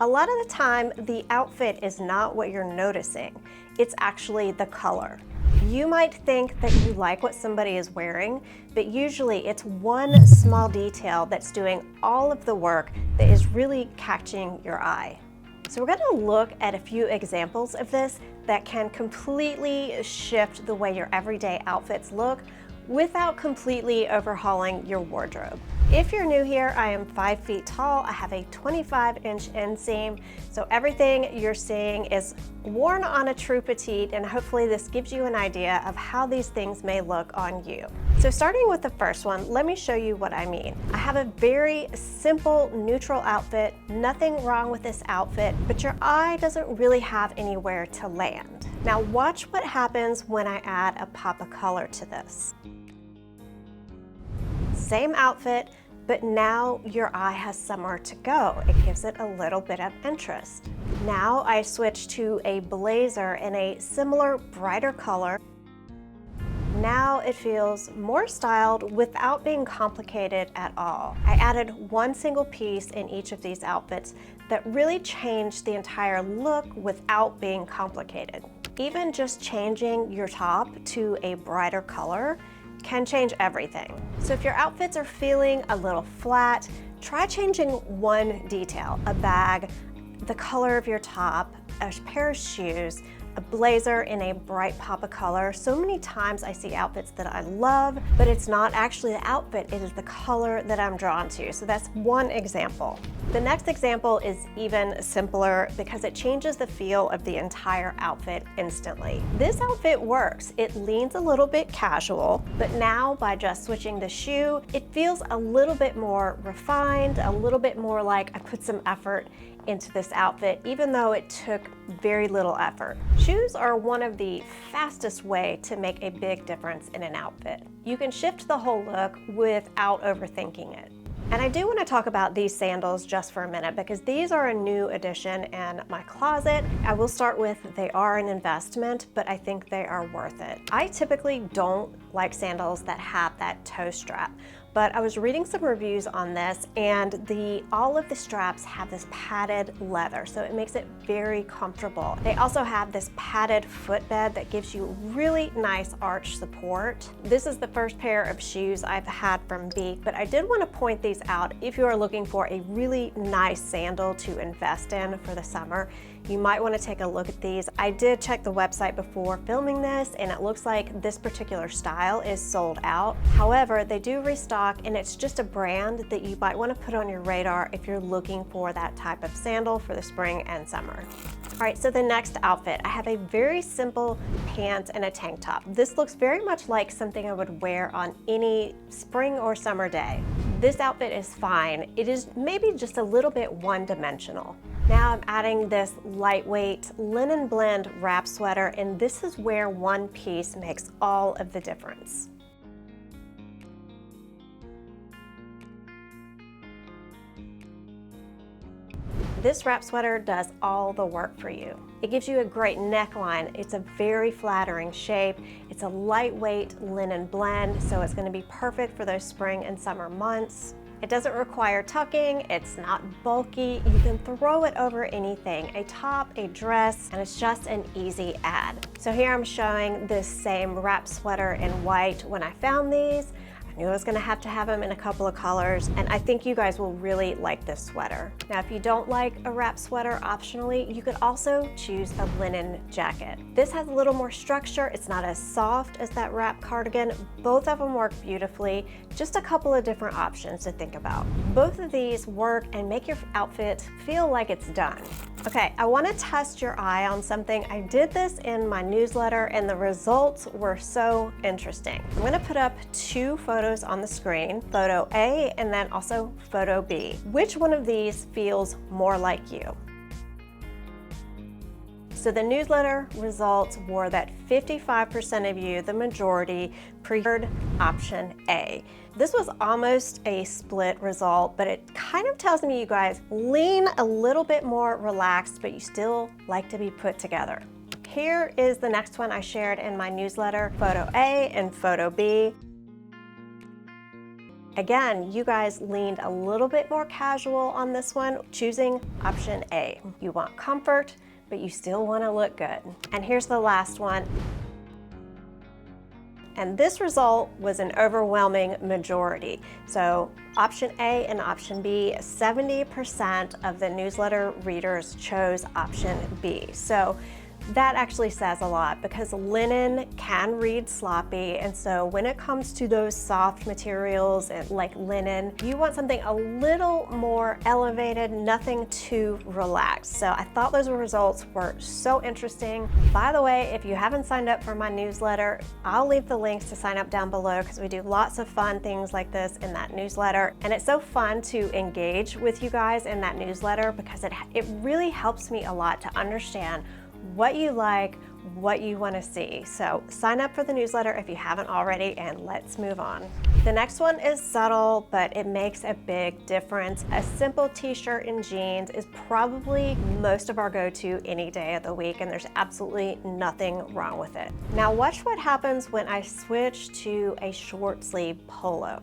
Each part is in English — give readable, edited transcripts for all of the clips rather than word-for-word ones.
A lot of the time, the outfit is not what you're noticing. It's actually the color. You might think that you like what somebody is wearing, but usually it's one small detail that's doing all of the work that is really catching your eye. So we're going to look at a few examples of this that can completely shift the way your everyday outfits look without completely overhauling your wardrobe. If you're new here, I am 5 feet tall. I have a 25-inch inseam, so everything you're seeing is worn on a true petite, and hopefully this gives you an idea of how these things may look on you. So starting with the first one, let me show you what I mean. I have a very simple, neutral outfit, nothing wrong with this outfit, but your eye doesn't really have anywhere to land. Now watch what happens when I add a pop of color to this. Same outfit, but now your eye has somewhere to go. It gives it a little bit of interest. Now I switch to a blazer in a similar, brighter color. Now it feels more styled without being complicated at all. I added one single piece in each of these outfits that really changed the entire look without being complicated. Even just changing your top to a brighter color can change everything. So if your outfits are feeling a little flat, try changing one detail: a bag, the color of your top, a pair of shoes, a blazer in a bright pop of color. So many times I see outfits that I love, but it's not actually the outfit, it is the color that I'm drawn to. So that's one example. The next example is even simpler because it changes the feel of the entire outfit instantly. This outfit works. It leans a little bit casual, but now by just switching the shoe, it feels a little bit more refined, a little bit more like I put some effort into this outfit, even though it took very little effort. Shoes are one of the fastest way to make a big difference in an outfit. You can shift the whole look without overthinking it. And I do want to talk about these sandals just for a minute because these are a new addition in my closet. I will start with they are an investment, but I think they are worth it. I typically don't like sandals that have that toe strap, but I was reading some reviews on this, and all of the straps have this padded leather, so it makes it very comfortable. They also have this padded footbed that gives you really nice arch support. This is the first pair of shoes I've had from Beek, but I did want to point these out if you are looking for a really nice sandal to invest in for the summer. You might want to take a look at these. I did check the website before filming this, and it looks like this particular style is sold out. However, they do restock, and it's just a brand that you might want to put on your radar if you're looking for that type of sandal for the spring and summer. All right, so the next outfit, I have a very simple pant and a tank top. This looks very much like something I would wear on any spring or summer day. This outfit is fine. It is maybe just a little bit one-dimensional. Now I'm adding this lightweight linen blend wrap sweater, and this is where one piece makes all of the difference. This wrap sweater does all the work for you. It gives you a great neckline. It's a very flattering shape. It's a lightweight linen blend, so it's going to be perfect for those spring and summer months. It doesn't require tucking, it's not bulky, you can throw it over anything, a top, a dress, and it's just an easy add. So here I'm showing this same wrap sweater in white. When I found these, I knew I was gonna have to have them in a couple of colors, and I think you guys will really like this sweater. Now, if you don't like a wrap sweater, optionally, you could also choose a linen jacket. This has a little more structure. It's not as soft as that wrap cardigan. Both of them work beautifully. Just a couple of different options to think about. Both of these work and make your outfit feel like it's done. Okay, I want to test your eye on something. I did this in my newsletter and the results were so interesting. I'm going to put up two photos on the screen, photo A and then also photo B. Which one of these feels more like you? So the newsletter results were that 55% of you, the majority, preferred option A. This was almost a split result, but it kind of tells me you guys lean a little bit more relaxed, but you still like to be put together. Here is the next one I shared in my newsletter, photo A and photo B. Again, you guys leaned a little bit more casual on this one, choosing option A. You want comfort, but you still want to look good. And here's the last one. And this result was an overwhelming majority. So option A and option B, 70% of the newsletter readers chose option B. So that actually says a lot because linen can read sloppy, and so when it comes to those soft materials like linen, you want something a little more elevated, nothing too relaxed. So I thought those results were so interesting. By the way, if you haven't signed up for my newsletter, I'll leave the links to sign up down below because we do lots of fun things like this in that newsletter. And it's so fun to engage with you guys in that newsletter because it really helps me a lot to understand what you like, what you want to see. So sign up for the newsletter if you haven't already, and let's move on. The next one is subtle, but it makes a big difference. A simple t-shirt and jeans is probably most of our go-to any day of the week, and there's absolutely nothing wrong with it. Now watch what happens when I switch to a short sleeve polo.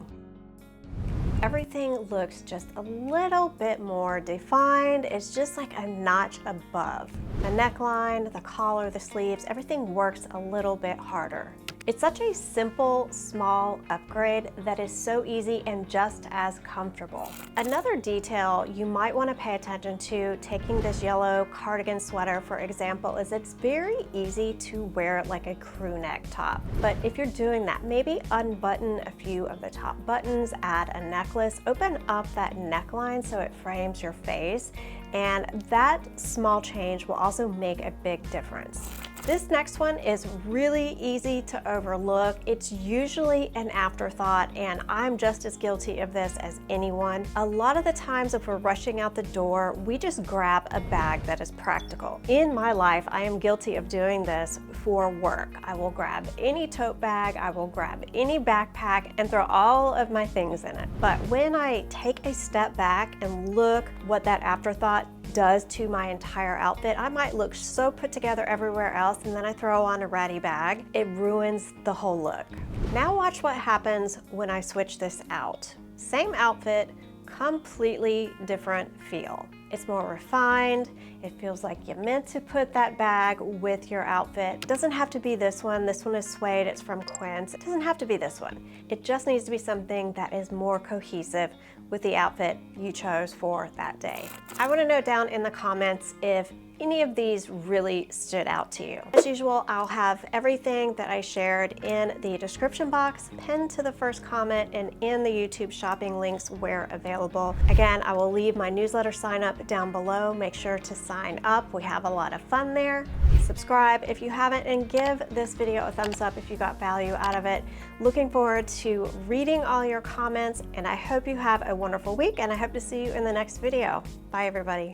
Everything looks just a little bit more defined. It's just like a notch above. The neckline, the collar, the sleeves, everything works a little bit harder. It's such a simple, small upgrade that is so easy and just as comfortable. Another detail you might want to pay attention to taking this yellow cardigan sweater, for example, is it's very easy to wear like a crew neck top. But if you're doing that, maybe unbutton a few of the top buttons, add a necklace, open up that neckline so it frames your face, and that small change will also make a big difference. This next one is really easy to overlook. It's usually an afterthought, and I'm just as guilty of this as anyone. A lot of the times if we're rushing out the door, we just grab a bag that is practical. In my life, I am guilty of doing this for work. I will grab any tote bag, I will grab any backpack and throw all of my things in it. But when I take a step back and look what that afterthought does to my entire outfit, I might look so put together everywhere else, and then I throw on a ratty bag. It ruins the whole look. Now watch what happens when I switch this out. Same outfit, completely different feel. It's more refined. It feels like you meant to put that bag with your outfit. It doesn't have to be this one. This one is suede, it's from Quince. It doesn't have to be this one. It just needs to be something that is more cohesive with the outfit you chose for that day. I want to know down in the comments if any of these really stood out to you. As usual, I'll have everything that I shared in the description box pinned to the first comment and in the YouTube shopping links where available. Again, I will leave my newsletter sign up down below. Make sure to sign up. We have a lot of fun there. Subscribe if you haven't, and give this video a thumbs up if you got value out of it. Looking forward to reading all your comments, and I hope you have a wonderful week, and I hope to see you in the next video. Bye everybody.